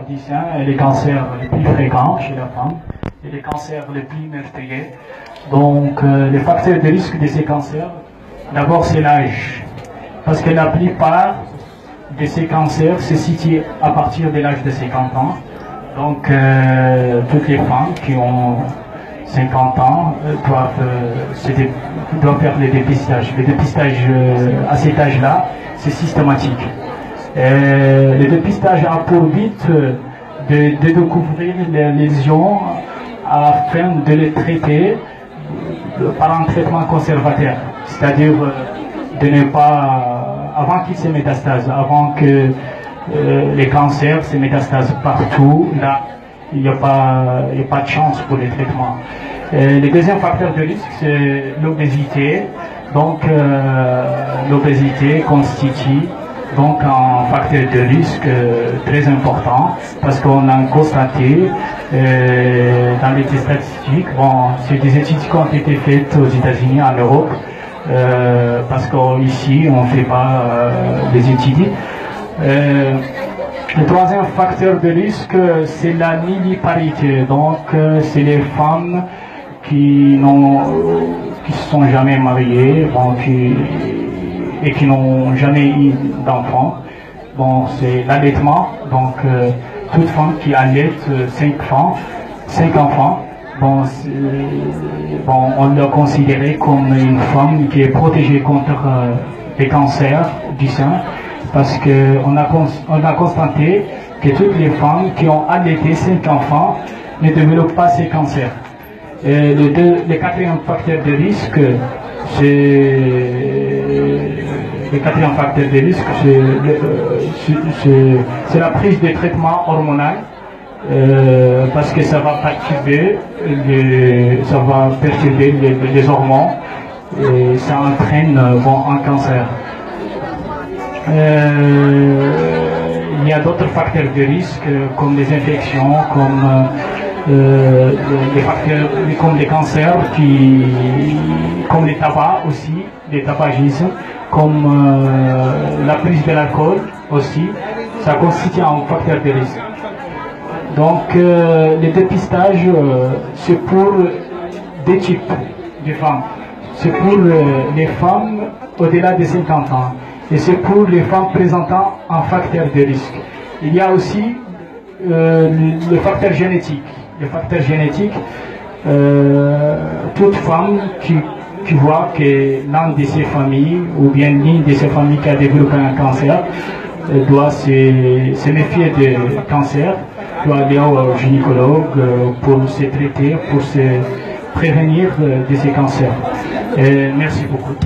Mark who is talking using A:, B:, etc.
A: du sein est les cancers les plus fréquents chez la femme et les cancers les plus meurtriers. Donc, les facteurs de risque de ces cancers, d'abord c'est l'âge, parce que la plupart de ces cancers se situent à partir de l'âge de 50 ans. Donc, toutes les femmes qui ont 50 ans doivent faire le dépistage. Le dépistage à cet âge-là, c'est systématique. Le dépistage a pour but de découvrir les lésions afin de les traiter par un traitement conservateur, c'est-à-dire de ne pas, avant qu'ils se métastasent, avant que les cancers se métastasent partout, là, il n'y a pas de chance pour les traitements. Le deuxième facteur de risque, c'est l'obésité. Donc, l'obésité constitue donc un facteur de risque très important parce qu'on a constaté dans les statistiques, c'est des études qui ont été faites aux États-Unis, en Europe, parce qu'ici on ne fait pas des études. Le troisième facteur de risque, c'est la nulliparité. Donc, c'est les femmes qui se sont jamais mariées, et qui n'ont jamais eu d'enfants. Bon, c'est l'allaitement. Donc, toute femme qui allaite 5 enfants, on l'a considérée comme une femme qui est protégée contre les cancers du sein, parce qu'on a constaté que toutes les femmes qui ont allaité 5 enfants ne développent pas ces cancers. Et le quatrième facteur de risque, c'est la prise de traitement hormonal, parce que ça va perturber les hormones et ça entraîne un cancer. Il y a d'autres facteurs de risque comme les infections, comme les facteurs comme les cancers, comme les tabacs aussi, les tabagismes, comme la prise de l'alcool aussi, ça constitue un facteur de risque. Donc le dépistage, c'est pour deux types de femmes. C'est pour les femmes au-delà de 50 ans et c'est pour les femmes présentant un facteur de risque. Il y a aussi le facteur génétique. Le facteur génétique, toute femme qui voit que l'un de ses familles ou bien l'une de ses familles qui a développé un cancer doit se méfier des cancers, doit aller au gynécologue pour se traiter, pour se prévenir de ces cancers. Merci beaucoup.